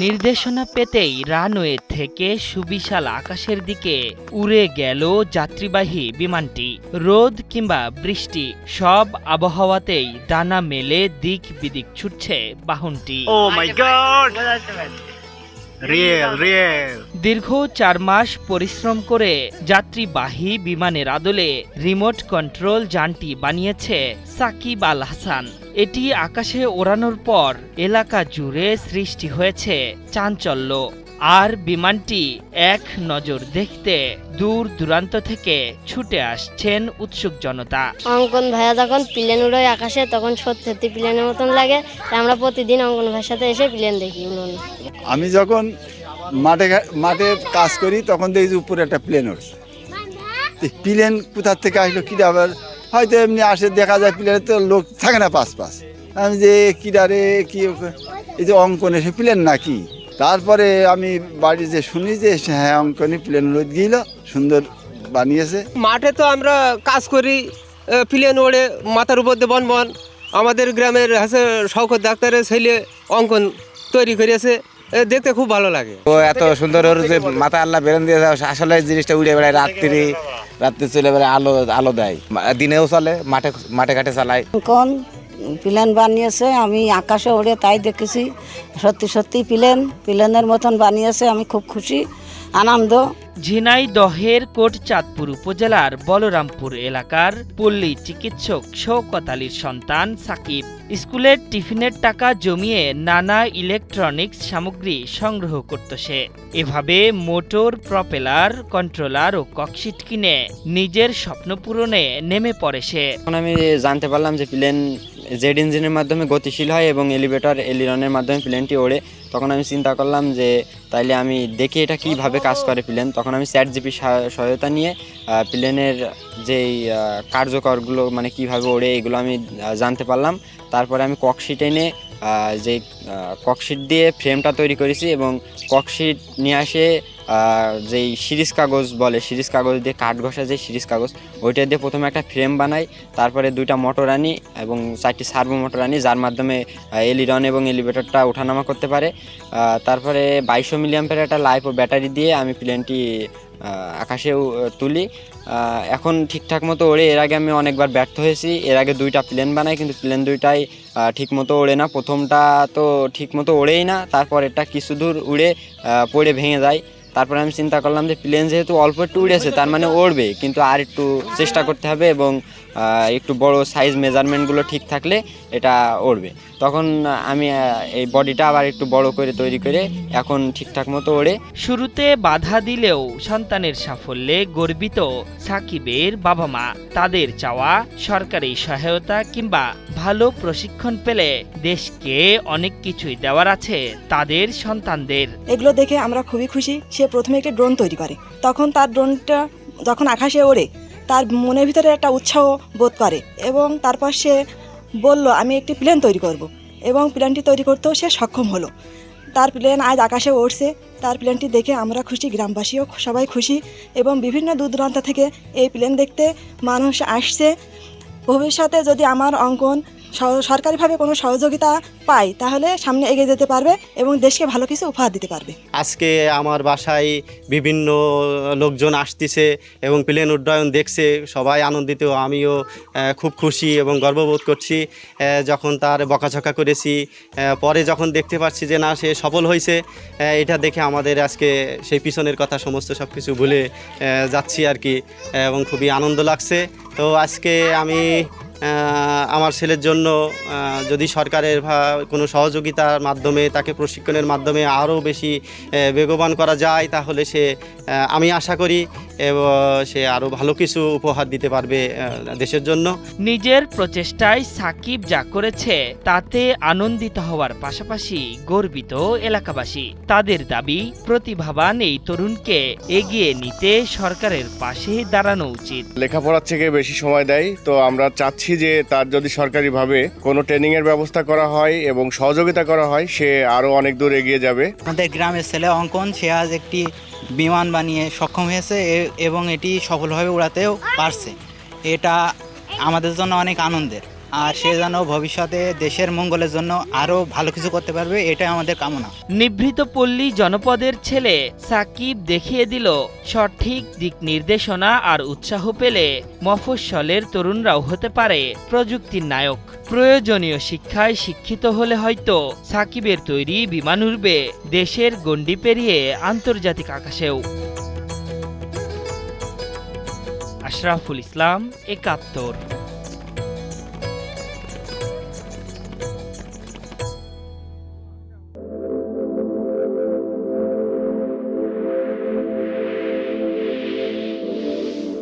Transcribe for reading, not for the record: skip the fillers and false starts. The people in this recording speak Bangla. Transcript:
নির্দেশনা পেতেই রানওয়ে থেকে সুবিশাল আকাশের দিকে উড়ে গেল যাত্রীবাহী বিমানটি। রোদ কিংবা বৃষ্টি সব আবহাওয়াতেই ডানা মেলে দিক বিদিক ছুটছে বাহনটি। দীর্ঘ 4 মাস পরিশ্রম করে যাত্রীবাহী বিমানের আদলে রিমোট কন্ট্রোল যানটি বানিয়েছে সাকিব আল হাসান। এটি আকাশে ওড়ানোর পর এলাকা জুড়ে সৃষ্টি হয়েছে চাঞ্চল্য। আর বিমানটি এক নজর দেখতে দূর দূরান্ত থেকে ছুটে আসছেন উৎসুক জনতা। অঙ্কন ভাইয়া যখন প্লেন উড়ায় আকাশে তখন সত্যি প্লেনের মতন লাগে। আমরা প্রতিদিন অঙ্কন ভাইয়ের সাথে এসে প্লেন দেখি। আমি যখন মাঠে কাজ করি তখন দেখি উপরে একটা প্লেন উঠছে। প্লেন কোথার থেকে আসলো কিনা, আবার হয়তো এমনি আসে, দেখা যায় প্লেনে তো লোক থাকে না পাশ। আমি যে কিনারে কি এই যে অঙ্কন এসে প্লেন নাকি, তারপরে আমি বাড়ি যে শুনি যে হ্যাঁ অঙ্কনই প্লেন রোদ গিয়েছিল, সুন্দর বানিয়েছে। মাঠে তো আমরা কাজ করি, প্লেন ওড়ে মাথার উপর দিয়ে বন আমাদের গ্রামের আছে শওকত ডাক্তারের ছেলে অঙ্কন তৈরি করেছে, দেখতে খুব ভালো লাগে। ও এত সুন্দর ওর যে মাথা আল্লাহ বেরেন দিয়ে আসলে জিনিসটা উড়ে বেড়ায়, রাত্রি চলে বেড়ায়, আলো দেয়, দিনেও চলে, মাঠে ঘাটে চালায়। কোন প্লেন বানিয়েছে, আমি আকাশে ওড়ে তাই দেখেছি। সত্যি প্লেনের মতন বানিয়েছে, আমি খুব খুশি, আনন্দ। ঝিনাইদহের কোটচাঁদপুর উপজেলার বলরামপুর এলাকার পল্লী চিকিৎসক শওকত আলীর সন্তান সাকিব স্কুলের টিফিনের টাকা জমিয়ে নানা ইলেকট্রনিক্স সামগ্রী সংগ্রহ করত সে। এভাবে মোটর, প্রপেলার, কন্ট্রোলার ও ককশিট কিনে নিজের স্বপ্ন পূরণে নেমে পড়ে সে। এখন আমি জানতে পারলাম যে প্লেন জেড ইঞ্জিনের মাধ্যমে গতিশীল হয় এবং এলিরনের মাধ্যমে প্লেনটি ওড়ে। তখন আমি চিন্তা করলাম যে তাইলে আমি দেখি এটা কিভাবে কাজ করে প্লেন। তখন আমি চ্যাটজিপি সহায়তা নিয়ে প্লেনের যেই কার্যকরগুলো মানে কিভাবে ওড়ে এগুলো আমি জানতে পারলাম। তারপরে আমি ককশিট এনে যে ককশিট দিয়ে ফ্রেমটা তৈরি করেছি এবং ককশিট নিয়ে আসে যেই সিরিজ কাগজ দিয়ে কাঠ ঘষা যে সিরিজ কাগজ, ওইটা দিয়ে প্রথমে একটা ফ্রেম বানাই। তারপরে 2টা মোটর আনি এবং 4টি সার্ভো মোটর আনি, যার মাধ্যমে এলিরন এবং এলিভেটরটা ওঠানামা করতে পারে। তারপরে 2200 মিলিঅ্যাম্পিয়ারের একটা লাইপো ব্যাটারি দিয়ে আমি প্লেনটি আকাশেও তুলি। এখন ঠিকঠাক মতো ওড়ে। এর আগে আমি অনেকবার ব্যর্থ হয়েছি। এর আগে 2টা প্লেন বানাই, কিন্তু প্লেন 2টাই ঠিক মতো ওড়ে না। প্রথমটা তো ঠিক মতো ওড়েই না, তারপর এটা কিছু দূর উড়ে পড়ে ভেঙে যায়। তারপরে আমি চিন্তা করলাম যে প্লেন যেহেতু অল্প একটু উড়েছে তার মানে উড়বে, কিন্তু আর একটু চেষ্টা করতে হবে এবং একটু বড় সাইজ মেজারমেন্টগুলো ঠিক থাকলে এটা উড়বে। তখন আমি এই বডিটা আবার একটু বড় করে তৈরি করে এখন ঠিকঠাক মতো ওড়ে। শুরুতে বাধা দিলেও সন্তানের সাফল্যে গর্বিত সাকিবের বাবা মা। তাদের চাওয়া সরকারি সহায়তা কিংবা ভালো প্রশিক্ষণ পেলে দেশকে অনেক কিছুই দেওয়ার আছে তাদের সন্তানদের। এগুলো দেখে আমরা খুবই খুশি। সে প্রথমে একটি ড্রোন তৈরি করে, তখন তার ড্রোনটা যখন আকাশে ওড়ে তার মনের ভিতরে একটা উৎসাহ বোধ করে এবং তারপর সে বলল আমি একটি প্লেন তৈরি করব এবং প্লেনটি তৈরি করতেও সে সক্ষম হলো। তার প্লেন আজ আকাশে উড়ছে। তার প্লেনটি দেখে আমরা খুশি, গ্রামবাসীও সবাই খুশি এবং বিভিন্ন দূর দূরান্ত থেকে এই প্লেন দেখতে মানুষ আসছে। ভবিষ্যতে যদি আমার অঙ্কন সরকারিভাবে কোনো সহযোগিতা পায় তাহলে সামনে এগিয়ে যেতে পারবে এবং দেশকে ভালো কিছু উপহার দিতে পারবে। আজকে আমার বাসায় বিভিন্ন লোকজন আসতেছে এবং প্লেন উড্ডয়ন দেখছে, সবাই আনন্দিত। আমিও খুব খুশি এবং গর্ববোধ করছি। যখন তার বকাঝকা করেছি, পরে যখন দেখতে পাচ্ছি যে না সে সফল হয়েছে, এটা দেখে আমাদের আজকে সেই পিছনের কথা সমস্ত সব কিছু ভুলে যাচ্ছি আর কি, এবং খুবই আনন্দ লাগছে। তো আজকে আমি আমার ছেলের জন্য যদি সরকারের কোনো সহযোগিতার মাধ্যমে তাকে প্রশিক্ষণের মাধ্যমে আরও বেশি বেগবান করা যায় তাহলে আমি আশা করি এবং সে আরও ভালো কিছু উপহার দিতে পারবে দেশের জন্য। নিজের প্রচেষ্টায় সাকিব যা করেছে তাতে আনন্দিত হওয়ার পাশাপাশি গর্বিত এলাকাবাসী। তাদের দাবি প্রতিভাবান এই তরুণকে এগিয়ে নিতে সরকারের পাশে দাঁড়ানো উচিত। লেখাপড়ার থেকে বেশি সময় দেয়, তো আমরা চাচ্ছি যে তার যদি সরকারিভাবে কোনো ট্রেনিংয়ের ব্যবস্থা করা হয় এবং সহযোগিতা করা হয় সে আরও অনেক দূর এগিয়ে যাবে। আমাদের গ্রামের ছেলে অঙ্কন, সে আজ একটি বিমান বানিয়ে সক্ষম হয়েছে এবং এটি সফলভাবে উড়াতেও পারছে। এটা আমাদের জন্য অনেক আনন্দের। আর সে যেন ভবিষ্যতে দেশের মঙ্গলের জন্য আরও ভালো কিছু করতে পারবে, এটাই আমাদের কামনা। নিভৃত পল্লী জনপদের ছেলে সাকিব দেখিয়ে দিল সঠিক দিক নির্দেশনা আর উৎসাহ পেলে মফস্বলের তরুণরাও হতে পারে প্রযুক্তির নায়ক। প্রয়োজনীয় শিক্ষায় শিক্ষিত হলে হয়তো সাকিবের তৈরি বিমান উড়বে দেশের গণ্ডি পেরিয়ে আন্তর্জাতিক আকাশেও। আশরাফুল ইসলাম, ৭১।